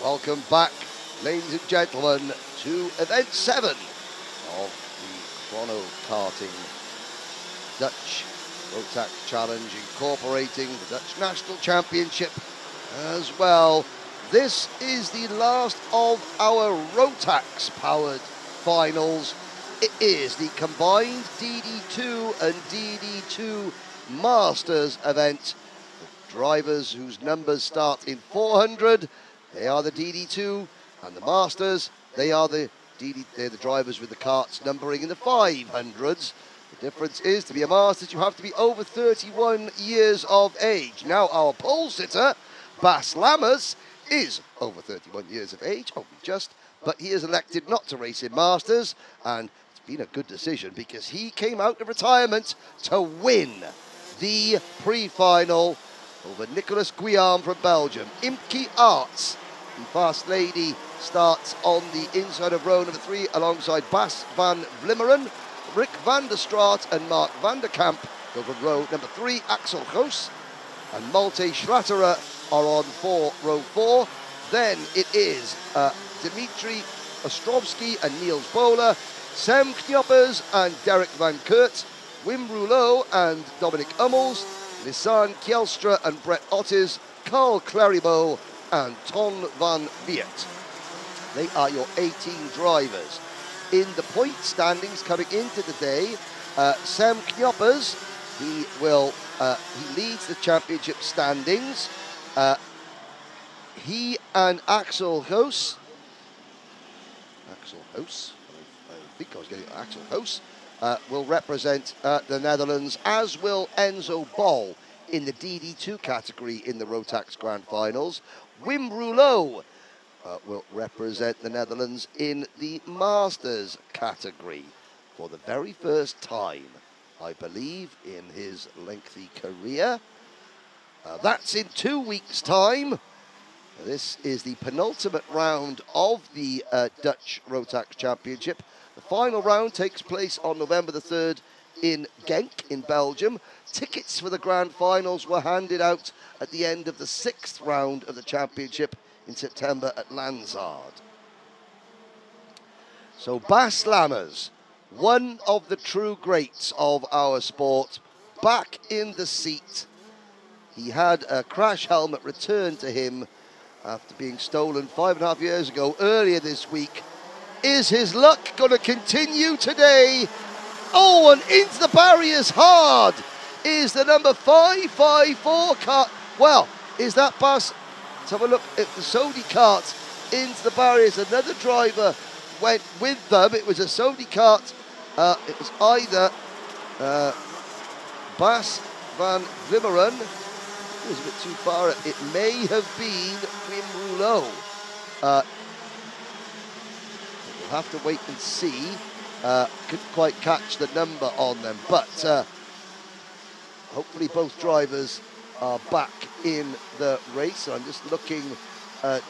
Welcome back, ladies and gentlemen, to event 7 of the chrono karting Dutch Rotax Challenge, incorporating the Dutch National Championship as well. This is the last of our Rotax powered finals. It is the combined DD2 and DD2 Masters event. The drivers whose numbers start in 400, they are the DD2, and the Masters, they are the they're the drivers with the karts numbering in the 500s. The difference is, to be a Masters, you have to be over 31 years of age. Now, our pole sitter, Bas Lammers, is over 31 years of age, only just, but he is elected not to race in Masters, and it's been a good decision because he came out of retirement to win the pre-final over Nicolas Guillaume from Belgium. Imke Arts, the fast lady, starts on the inside of row number 3 alongside Bas van Vlimmeren. Rick van der Straat and Mark van der Kamp go from row number 3. Axel Goos and Malte Schratterer are on for row 4. Then it is Dimitri Ostrovsky and Niels Bowler, Sam Knoppers and Derek van Kurt, Wim Rouleau and Dominic Hummels, Nissan Kjelstra and Brett Ottes, Carl Claribo and Ton van Viet. They are your 18 drivers. In the point standings coming into the day, Sam Knoppers, he leads the championship standings. He and Axel Goos, I think I was getting Axel Goos, will represent the Netherlands, as will Enzo Bol in the DD2 category in the Rotax Grand Finals. Wim Rouleau will represent the Netherlands in the Masters category for the very first time, I believe, in his lengthy career. That's in 2 weeks' time. This is the penultimate round of the Dutch Rotax Championship. The final round takes place on November the 3rd in Genk in Belgium. Tickets for the grand finals were handed out at the end of the 6th round of the championship in September at Lansard. So Bas Lammers, one of the true greats of our sport, back in the seat. He had a crash helmet returned to him after being stolen 5.5 years ago earlier this week. Is his luck going to continue today? Oh, and into the barriers hard is the number 554 car. Well, is that Bas? Let's have a look at the Sony kart into the barriers. Another driver went with them. It was a Sony kart. It was either Bas van Vlimmeren. It was a bit too far. It may have been Wim Rouleau. We'll have to wait and see. Couldn't quite catch the number on them, but hopefully both drivers are back in the race. I'm just looking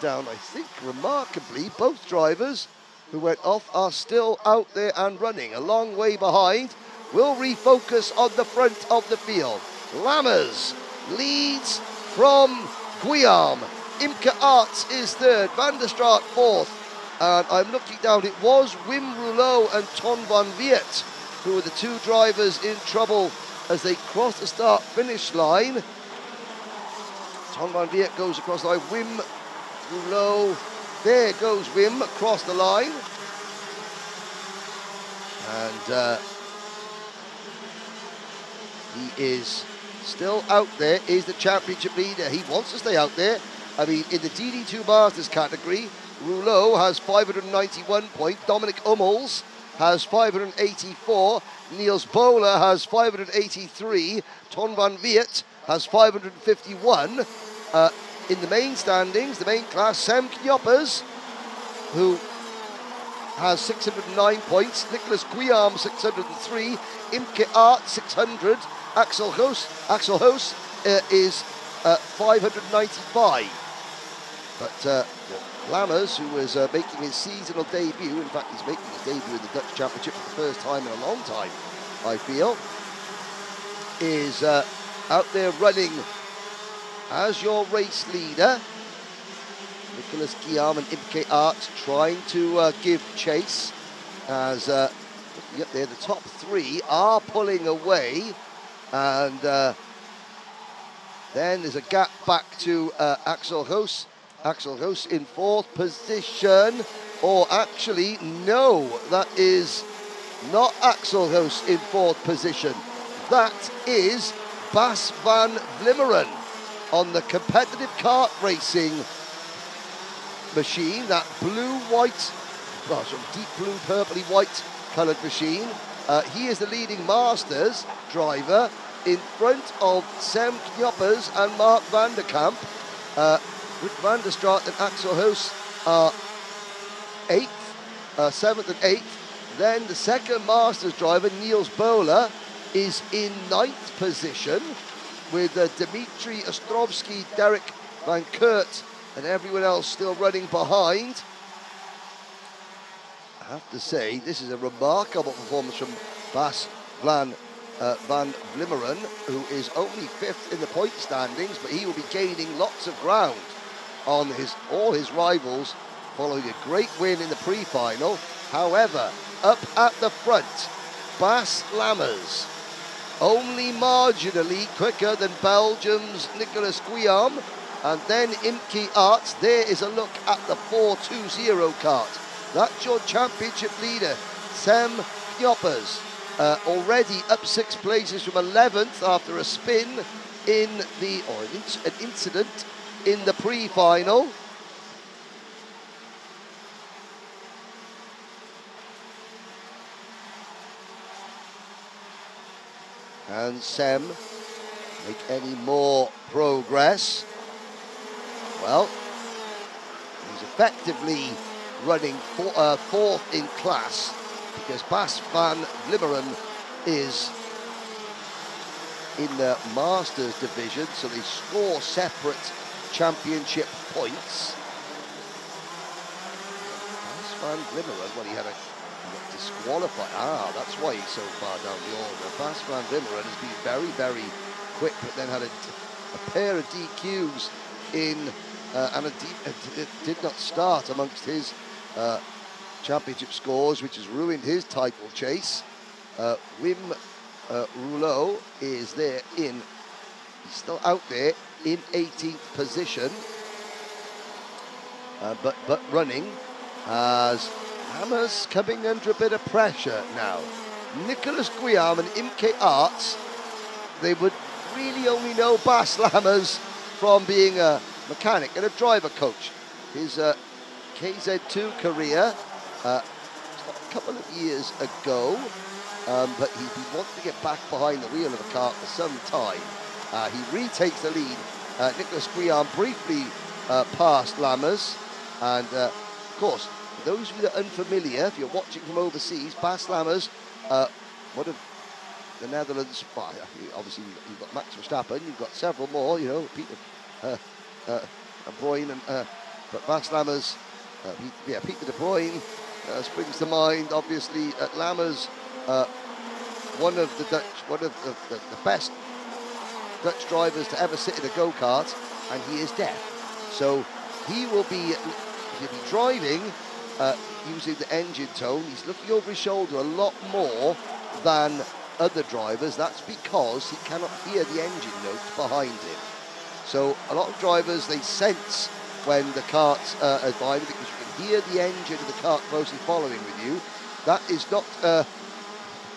down. I think remarkably both drivers who went off are still out there and running. A long way behind. We'll refocus on the front of the field. Lammers leads from Guillaume. Imke Arts is 3rd. Van der Straat 4th. And I'm looking down. It was Wim Rouleau and Ton van Viet who were the two drivers in trouble as they crossed the start-finish line. Ton van Viet goes across the line. Wim Rouleau, there goes Wim across the line. And he is still out there, is the championship leader. He wants to stay out there. I mean, in the DD2 Masters category, Rouleau has 591 points. Dominic Hummels has 584. Niels Bowler has 583. Ton van Viet has 551. In the main standings, the main class, Sam Knoppers, who has 609 points. Nicolas Guillaume, 603. Imke Art, 600. Axel Goos is 595. But Lammers, who was making his seasonal debut, in fact he's making his debut in the Dutch Championship for the first time in a long time, I feel, is out there running as your race leader. Nicholas Guillaume and Imke Art trying to give chase as looking up there, the top three are pulling away, and then there's a gap back to Axel Roos. Axel Roos in fourth position, or actually, no, that is not Axel Roos in fourth position. That is Bas van Vlimmeren on the competitive kart racing machine, that blue-white, well, sort of deep blue, purpley white coloured machine. He is the leading Masters driver in front of Sam Knoppers and Mark van der Kamp. Rick van der Straat and Axel Roos are 7th and 8th. Then the second Masters driver, Niels Bowler, is in 9th position with Dimitri Ostrovsky, Derek Van Kurt, and everyone else still running behind. I have to say, this is a remarkable performance from Bas van Vlimmeren, who is only 5th in the point standings, but he will be gaining lots of ground on all his rivals following a great win in the pre-final. However, up at the front, Bas Lammers, only marginally quicker than Belgium's Nicolas Guillaume, and then Imke Art. There is a look at the 420 kart. That's your championship leader, Sam Knoppers, already up 6 places from 11th after a spin in the, or an incident in the pre-final. Can Sam make any more progress? Well, he's effectively running fourth in class because Bas van Vlimmeren is in the Masters division, so they score separate championship points. Bas van Vlimmeren, well, he got disqualified. That's why he's so far down the order. Bas van Vlimmeren has been very, very quick, but then had a pair of DQs in, and did not start amongst his championship scores, which has ruined his title chase. Wim Rouleau is there he's still out there in 18th position, but running as Hammers coming under a bit of pressure now. Nicolas Guillaume and Imke Arts, they would really only know Bas Lammers from being a mechanic and a driver coach. His KZ2 career a couple of years ago, but he's been wanting to get back behind the wheel of a kart for some time. He retakes the lead. Nicolas Guillaume briefly passed Lammers, and of course, for those of you that are unfamiliar, if you're watching from overseas, Bas Lammers, one of the Netherlands, well, obviously you've got Max Verstappen, you've got several more, you know, Peter Bruyne, but Bas Lammers, Peter de Bruyne springs to mind. Obviously, at Lammers, one of the best Dutch drivers to ever sit in a go-kart, and he is deaf. So he'll be driving using the engine tone. He's looking over his shoulder a lot more than other drivers. That's because he cannot hear the engine notes behind him. So a lot of drivers, they sense when the kart's behind because you can hear the engine of the kart closely following with you. That is not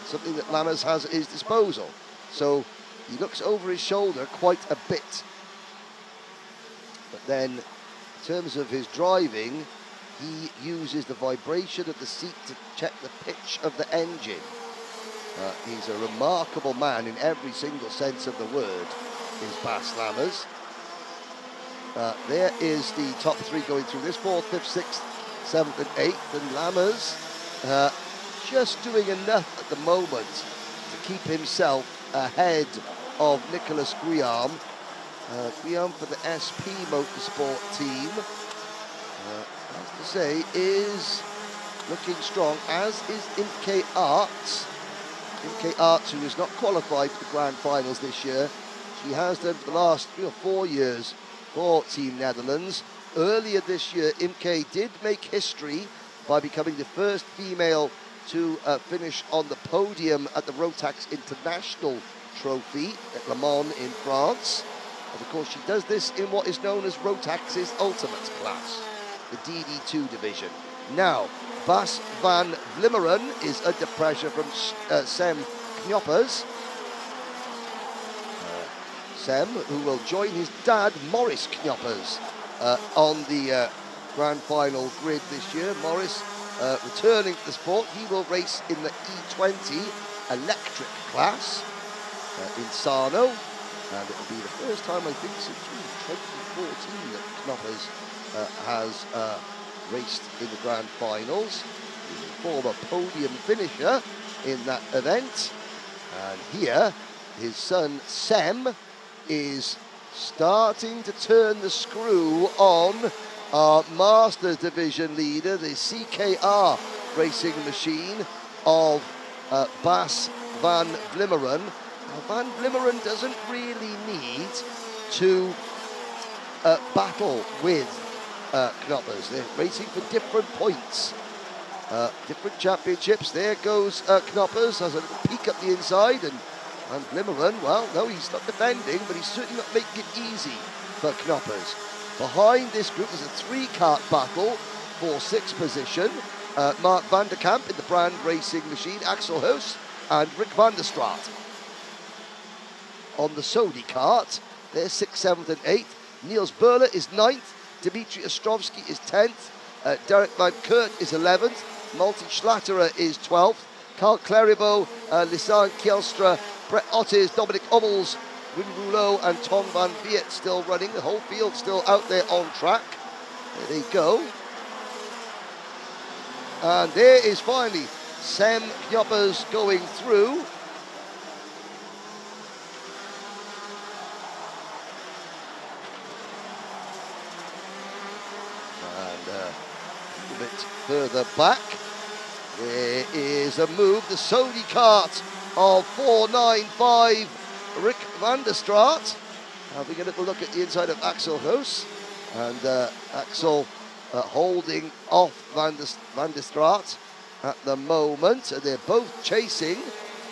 something that Lammers has at his disposal. So he looks over his shoulder quite a bit. But then, in terms of his driving, he uses the vibration of the seat to check the pitch of the engine. He's a remarkable man in every single sense of the word, is Bas Lammers. There is the top three going through this, 4th, 5th, 6th, 7th and 8th, and Lammers just doing enough at the moment to keep himself ahead of Nicolas Guillaume. Guillaume for the SP Motorsport team, I have to say, is looking strong, as is Imke Arts. Imke Arts, who is not qualified for the Grand Finals this year. She has done for the last 3 or 4 years for Team Netherlands. earlier this year, Imke did make history by becoming the first female to finish on the podium at the Rotax International Trophy at Le Mans in France. And of course, she does this in what is known as Rotax's Ultimate class, the DD2 division. Now, Bas van Vlimmeren is under pressure from Sem Knoppers. Sem, who will join his dad, Maurice Knoppers, on the Grand Final grid this year. Maurice returning to the sport. He will race in the E20 electric class in Sarno, and it will be the first time, I think, since 2014 that Knoppers has raced in the Grand Finals. He's a former podium finisher in that event, and here his son Sem is starting to turn the screw on our Masters Division leader, the CKR racing machine of Bas van Vlimmeren. Now, Van Vlimmeren doesn't really need to battle with Knoppers. They're racing for different points, different championships. There goes Knoppers, has a little peek up the inside, and Van Vlimmeren, well, no, he's not defending, but he's certainly not making it easy for Knoppers. Behind this group is a three-kart battle for sixth position. Mark van der Kamp in the Brand Racing machine, Axel Hoos and Rick van der Straat. On the Sodi kart, they're 6th, 7th and 8th. Niels Berle is 9th. Dimitri Ostrovsky is 10th. Derek Van Kurt is 11th. Malte Schlatterer is 12th. Carl Claribo, Lisanne Kielstra, Brett Ottes, Dominic Ommels, Wim Rouleau and Tom van Viet still running. The whole field still out there on track. There they go. And there is finally Sem Knoppers going through. And a little bit further back, there is a move, the Sodi kart of 495, Rick van der Straat. Having a little look at the inside of Axel Hoos, and Axel holding off van der Straat at the moment. And they're both chasing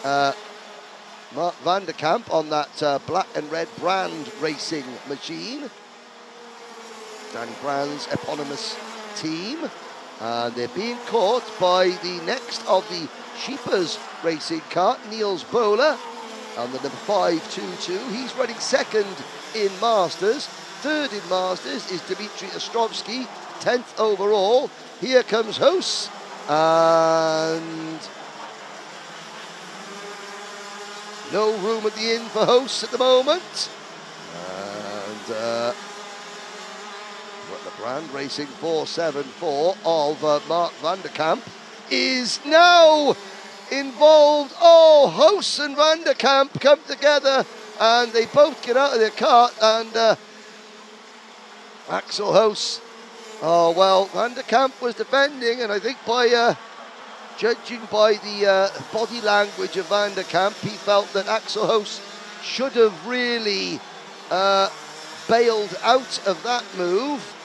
Mark van der Kamp on that black and red Brand Racing machine, Danny Brand's eponymous team. And they're being caught by the next of the Sheepers Racing kart, Niels Bowler, on the number 522. He's running second in Masters. Third in Masters is Dimitri Ostrovsky, 10th overall. Here comes Hoos, and no room at the inn for Hoos at the moment. And the Brand Racing 474 of Mark van der Kamp is now involved. Oh, Hoos and van der Kamp come together and they both get out of their cart, and Axel Hoos, oh well, van der Kamp was defending, and I think by judging by the body language of van der Kamp, he felt that Axel Hoos should have really bailed out of that move.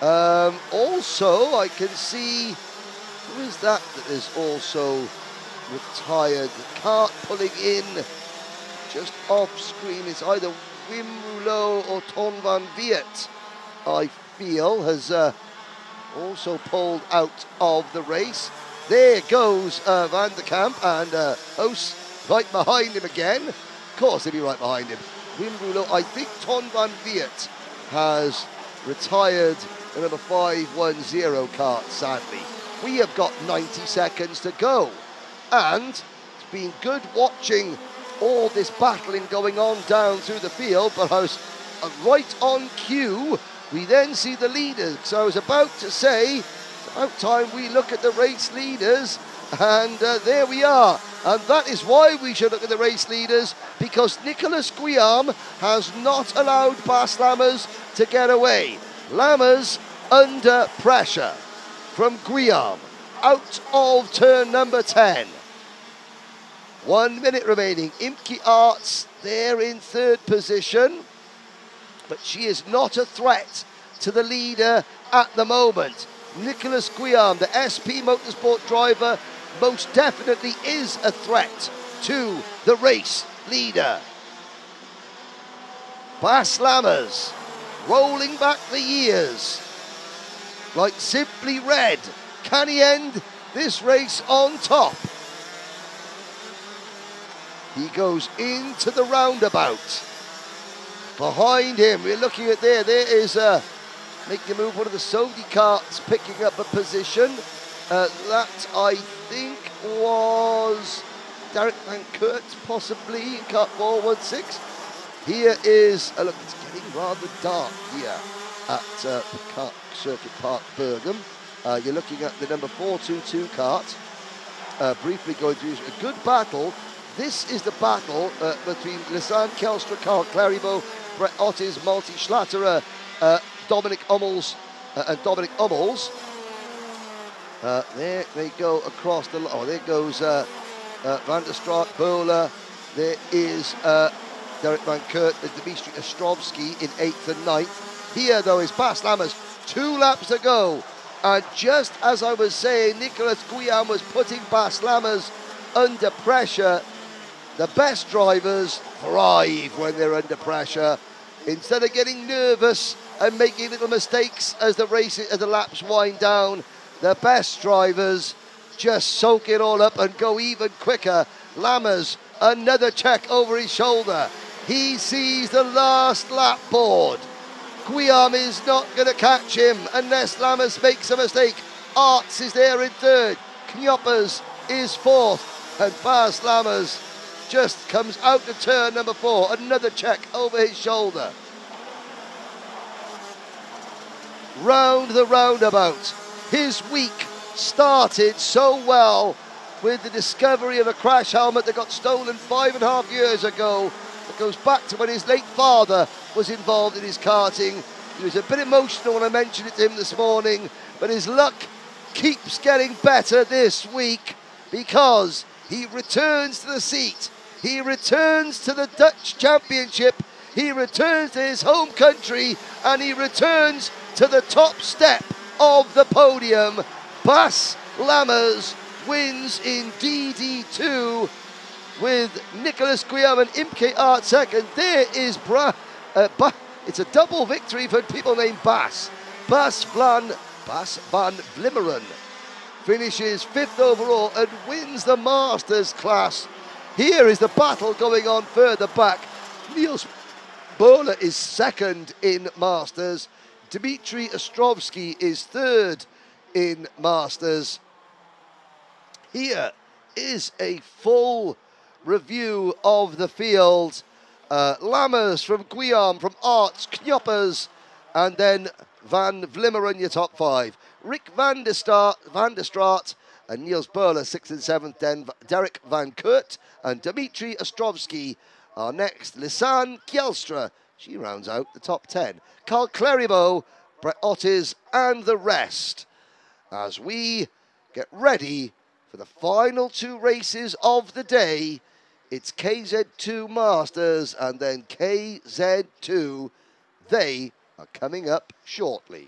Also, I can see, who is that is also retired? The cart pulling in just off screen is either Wim Rouleau or Ton van Viet, I feel, has also pulled out of the race. There goes van der Kamp, and Hoos right behind him again. Of course, he'll be right behind him. Wim Rouleau, I think Ton van Viet has retired the number 510 kart, sadly. We have got 90 seconds to go, and it's been good watching all this battling going on down through the field, but I was right on cue. We then see the leaders, so I was about to say it's about time we look at the race leaders, and there we are. And that is why we should look at the race leaders, because Nicolas Guillaume has not allowed Bas Lammers to get away. Lammers under pressure from Guillaume out of turn number 10. 1 minute remaining. Imke Arts there in third position, but she is not a threat to the leader at the moment. Nicholas Guillaume, the SP Motorsport driver, most definitely is a threat to the race leader. Bas Lammers rolling back the years like Simply Red. Can he end this race on top? He goes into the roundabout. Behind him, we're looking at there is making a move, one of the Saudi carts picking up a position. That, I think, was Derek Van Kurt, possibly, in kart 416. Here is, look, it's getting rather dark here at Kart Circuit Park, Berghem. You're looking at the number 422 kart, briefly going through a good battle. This is the battle between Lisanne Kjelstra, Carl Claribo, Brett Otis, Malte Schlatter, Dominic Hummels, and Dominic Hummels. There they go across the... Oh, there goes Van der Straat, Bowler. There is Derek Van Kurt and Dimitri Ostrovsky in 8th and 9th. Here, though, is Bas Lammers. 2 laps to go. And just as I was saying, Nicholas Guillaume was putting Bas Lammers under pressure. The best drivers thrive when they're under pressure. Instead of getting nervous and making little mistakes as the laps wind down, the best drivers just soak it all up and go even quicker. Lammers, another check over his shoulder. He sees the last lap board. Guillaume is not going to catch him unless Lammers makes a mistake. Arts is there in 3rd. Knoppers is 4th. And Bas Lammers just comes out of turn number 4. Another check over his shoulder. Round the roundabout. His week started so well with the discovery of a crash helmet that got stolen 5.5 years ago. It goes back to when his late father was involved in his karting. He was a bit emotional when I mentioned it to him this morning, but his luck keeps getting better this week because he returns to the seat. He returns to the Dutch Championship. He returns to his home country, and he returns to the top step of the podium. Bas Lammers wins in DD2 with Nicholas Guillaume and Imke Art second. There is it's a double victory for people named Bas. Bas van Vlimmeren finishes 5th overall and wins the Masters class. Here is the battle going on further back. Niels Böhler is 2nd in Masters. Dimitri Ostrovsky is 3rd in Masters. Here is a full review of the field. Lammers from Guillaume, from Arts, Knoppers, and then Van Vlimmeren, your top 5. Rick van der Straat and Niels Böhler, 6th and 7th. Then Derek Van Kurt and Dimitri Ostrovsky are next. Lisanne Kjelstra, she rounds out the top 10. Carl Claribo, Brett Otis, and the rest as we get ready for the final 2 races of the day. It's KZ2 Masters and then KZ2. They are coming up shortly.